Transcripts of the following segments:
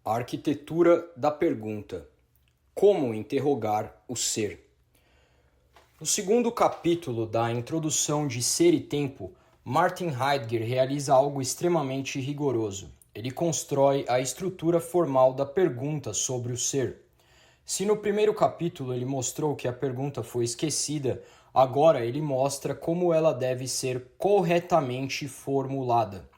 A arquitetura da pergunta: como interrogar o ser? No segundo capítulo da introdução de Ser e Tempo, Martin Heidegger realiza algo extremamente rigoroso. Ele constrói a estrutura formal da pergunta sobre o ser. Se no primeiro capítulo ele mostrou que a pergunta foi esquecida, agora ele mostra como ela deve ser corretamente formulada.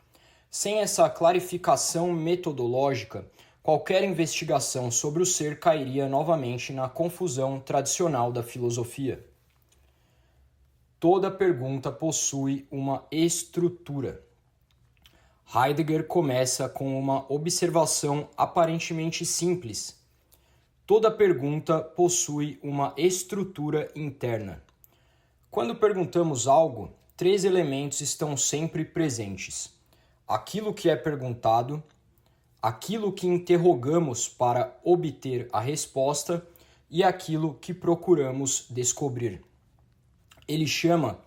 Sem essa clarificação metodológica, qualquer investigação sobre o ser cairia novamente na confusão tradicional da filosofia. Toda pergunta possui uma estrutura. Heidegger começa com uma observação aparentemente simples. Toda pergunta possui uma estrutura interna. Quando perguntamos algo, 3 elementos estão sempre presentes: aquilo que é perguntado, aquilo que interrogamos para obter a resposta e aquilo que procuramos descobrir. Ele chama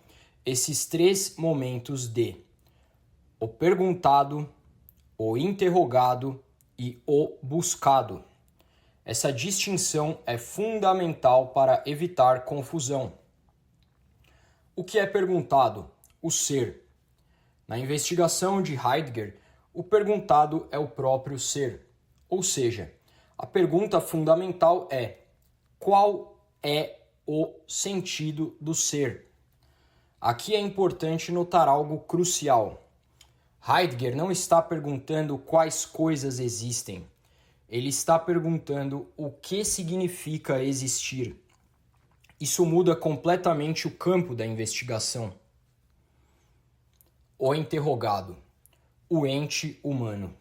esses 3 momentos de o perguntado, o interrogado e o buscado. Essa distinção é fundamental para evitar confusão. O que é perguntado? O ser. Na investigação de Heidegger, o perguntado é o próprio ser. Ou seja, a pergunta fundamental é: qual é o sentido do ser? Aqui é importante notar algo crucial. Heidegger não está perguntando quais coisas existem. Ele está perguntando o que significa existir. Isso muda completamente o campo da investigação. O interrogado, o ente humano.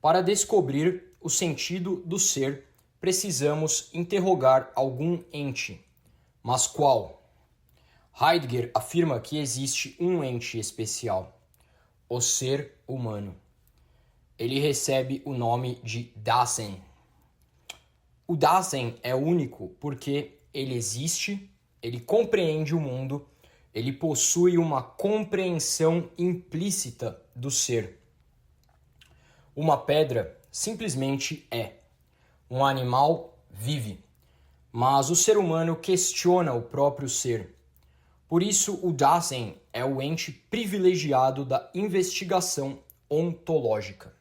Para descobrir o sentido do ser, precisamos interrogar algum ente. Mas qual? Heidegger afirma que existe um ente especial, o ser humano. Ele recebe o nome de Dasein. O Dasein é único porque ele existe, ele compreende o mundo, ele possui uma compreensão implícita do ser. Uma pedra simplesmente é. Um animal vive. Mas o ser humano questiona o próprio ser. Por isso, o Dasein é o ente privilegiado da investigação ontológica.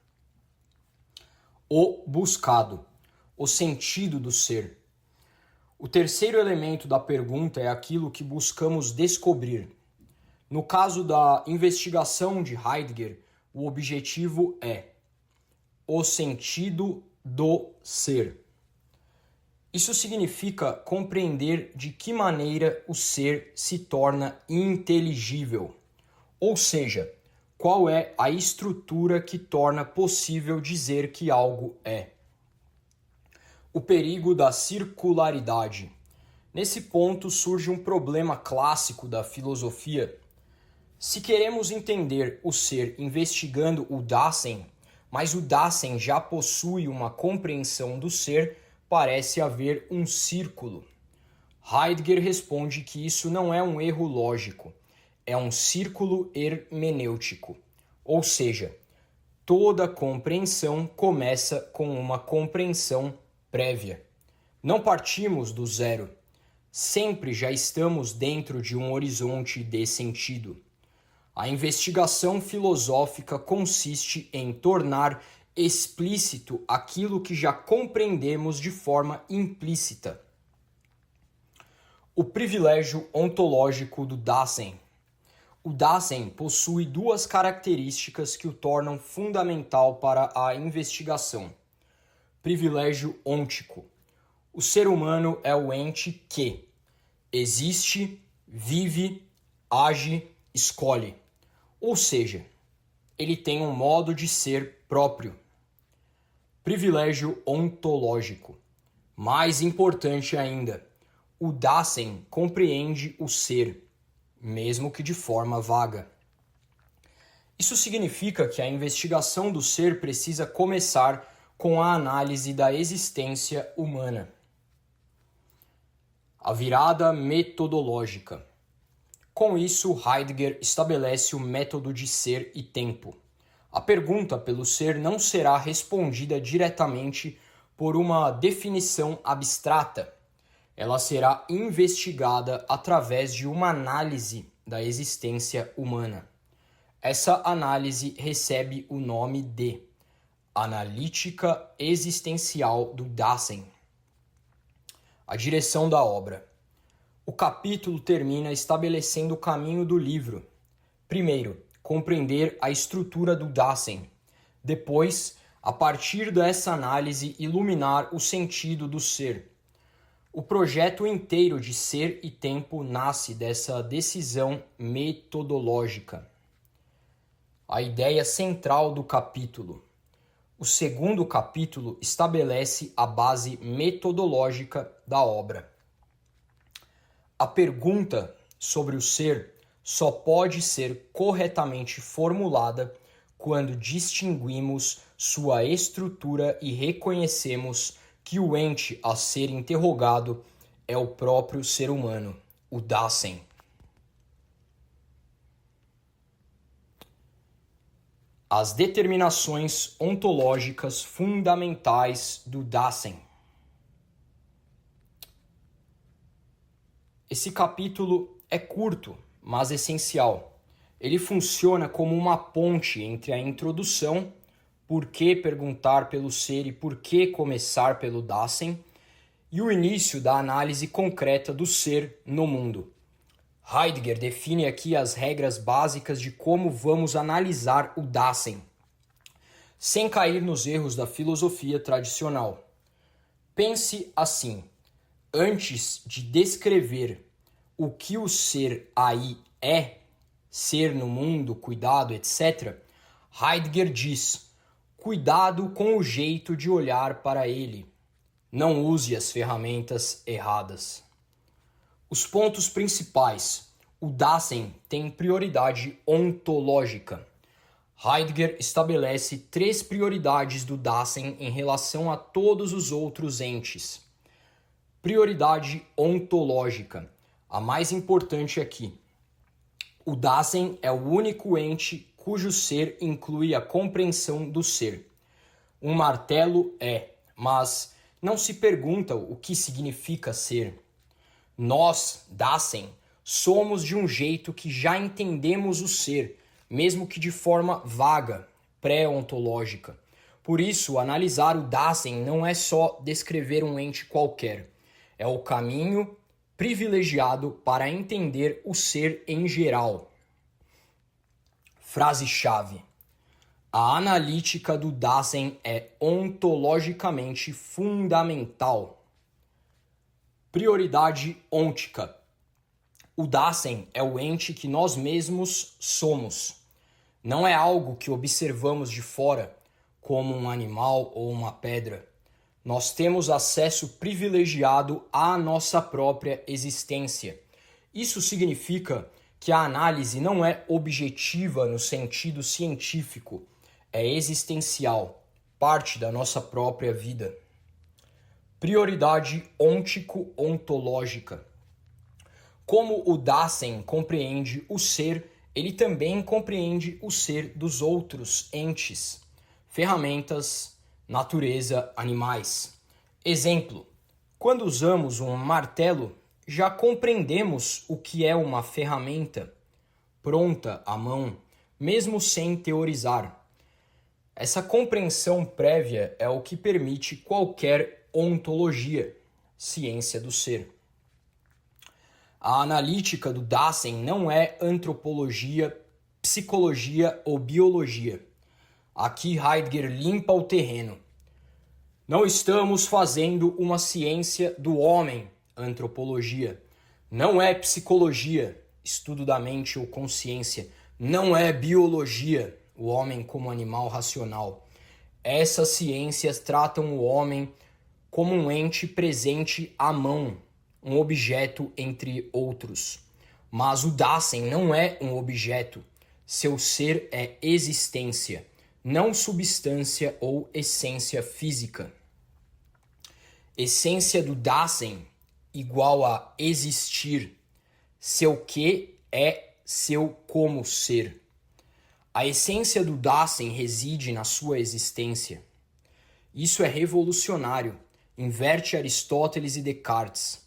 O buscado, o sentido do ser. O terceiro elemento da pergunta é aquilo que buscamos descobrir. No caso da investigação de Heidegger, o objetivo é o sentido do ser. Isso significa compreender de que maneira o ser se torna inteligível, ou seja, qual é a estrutura que torna possível dizer que algo é. O perigo da circularidade. Nesse ponto surge um problema clássico da filosofia. Se queremos entender o ser investigando o Dasein, mas o Dasein já possui uma compreensão do ser, parece haver um círculo. Heidegger responde que isso não é um erro lógico, é um círculo hermenêutico. Ou seja, toda compreensão começa com uma compreensão prévia. Não partimos do zero. Sempre já estamos dentro de um horizonte de sentido. A investigação filosófica consiste em tornar explícito aquilo que já compreendemos de forma implícita. O privilégio ontológico do Dasein. O Dasein possui 2 características que o tornam fundamental para a investigação. Privilégio ôntico. O ser humano é o ente que existe, vive, age, escolhe. Ou seja, ele tem um modo de ser próprio. Privilégio ontológico. Mais importante ainda, o Dasein compreende o ser, mesmo que de forma vaga. Isso significa que a investigação do ser precisa começar com a análise da existência humana. A virada metodológica. Com isso, Heidegger estabelece o método de ser e tempo. A pergunta pelo ser não será respondida diretamente por uma definição abstrata. Ela será investigada através de uma análise da existência humana. Essa análise recebe o nome de Analítica Existencial do Dasein. A direção da obra. O capítulo termina estabelecendo o caminho do livro. Primeiro, compreender a estrutura do Dasein. Depois, a partir dessa análise, iluminar o sentido do ser. O projeto inteiro de ser e tempo nasce dessa decisão metodológica. A ideia central do capítulo. O segundo capítulo estabelece a base metodológica da obra. A pergunta sobre o ser só pode ser corretamente formulada quando distinguimos sua estrutura e reconhecemos que o ente a ser interrogado é o próprio ser humano, o Dasein. As determinações ontológicas fundamentais do Dasein. Esse capítulo é curto, mas essencial. Ele funciona como uma ponte entre a introdução, por que perguntar pelo ser e por que começar pelo Dasein, e o início da análise concreta do ser no mundo. Heidegger define aqui as regras básicas de como vamos analisar o Dasein, sem cair nos erros da filosofia tradicional. Pense assim: antes de descrever o que o ser aí é, ser no mundo, cuidado, etc., Heidegger diz: cuidado com o jeito de olhar para ele. Não use as ferramentas erradas. Os pontos principais. O Dasein tem prioridade ontológica. Heidegger estabelece 3 prioridades do Dasein em relação a todos os outros entes. Prioridade ontológica. A mais importante aqui. O Dasein é o único ente cujo ser inclui a compreensão do ser. Um martelo é, mas não se pergunta o que significa ser. Nós, Dasein, somos de um jeito que já entendemos o ser, mesmo que de forma vaga, pré-ontológica. Por isso, analisar o Dasein não é só descrever um ente qualquer. É o caminho privilegiado para entender o ser em geral. Frase-chave. A analítica do Dasein é ontologicamente fundamental. Prioridade ôntica. O Dasein é o ente que nós mesmos somos. Não é algo que observamos de fora, como um animal ou uma pedra. Nós temos acesso privilegiado à nossa própria existência. Isso significa que a análise não é objetiva no sentido científico, é existencial, parte da nossa própria vida. Prioridade ôntico-ontológica. Como o Dasein compreende o ser, ele também compreende o ser dos outros entes, ferramentas, natureza, animais. Exemplo: quando usamos um martelo, já compreendemos o que é uma ferramenta pronta à mão, mesmo sem teorizar. Essa compreensão prévia é o que permite qualquer ontologia, ciência do ser. A analítica do Dasein não é antropologia, psicologia ou biologia. Aqui Heidegger limpa o terreno. Não estamos fazendo uma ciência do homem, antropologia. Não é psicologia, estudo da mente ou consciência. Não é biologia, o homem como animal racional. Essas ciências tratam o homem como um ente presente à mão, um objeto entre outros. Mas o Dasein não é um objeto. Seu ser é existência, não substância ou essência física. Essência do Dasein igual a existir. Seu que é seu como ser. A essência do Dasein reside na sua existência. Isso é revolucionário, inverte Aristóteles e Descartes.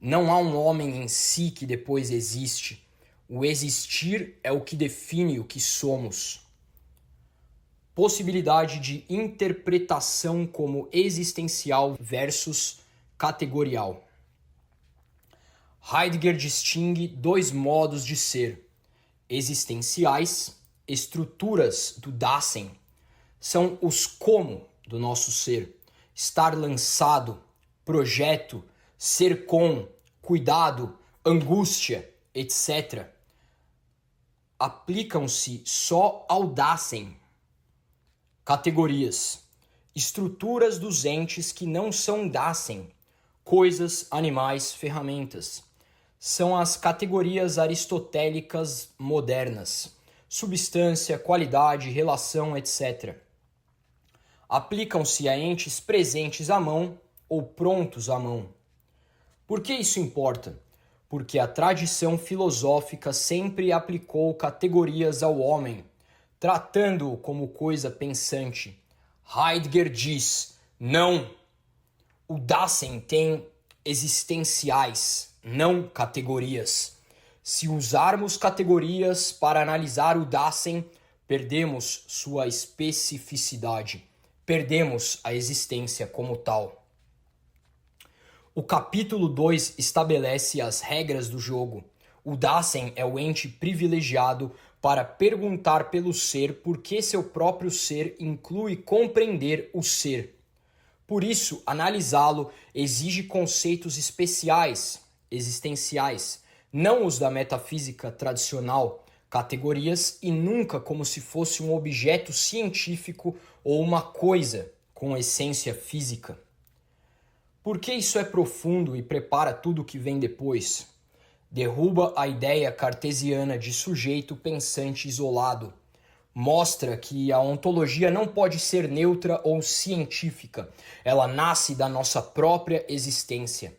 Não há um homem em si que depois existe. O existir é o que define o que somos. Possibilidade de interpretação como existencial versus categorial. Heidegger distingue dois modos de ser: existenciais, estruturas do Dasein, são os como do nosso ser, estar lançado, projeto, ser com, cuidado, angústia, etc. Aplicam-se só ao Dasein. Categorias: estruturas dos entes que não são Dasein, coisas, animais, ferramentas. São as categorias aristotélicas modernas: substância, qualidade, relação, etc. Aplicam-se a entes presentes à mão ou prontos à mão. Por que isso importa? Porque a tradição filosófica sempre aplicou categorias ao homem, tratando-o como coisa pensante. Heidegger diz: não, o Dasein tem existenciais, não categorias. Se usarmos categorias para analisar o Dasein, perdemos sua especificidade, perdemos a existência como tal. O capítulo 2 estabelece as regras do jogo. O Dasein é o ente privilegiado para perguntar pelo ser porque seu próprio ser inclui compreender o ser. Por isso, analisá-lo exige conceitos especiais, existenciais, não os da metafísica tradicional, categorias e nunca como se fosse um objeto científico ou uma coisa com essência física. Por que isso é profundo e prepara tudo o que vem depois? Derruba a ideia cartesiana de sujeito pensante isolado. Mostra que a ontologia não pode ser neutra ou científica. Ela nasce da nossa própria existência.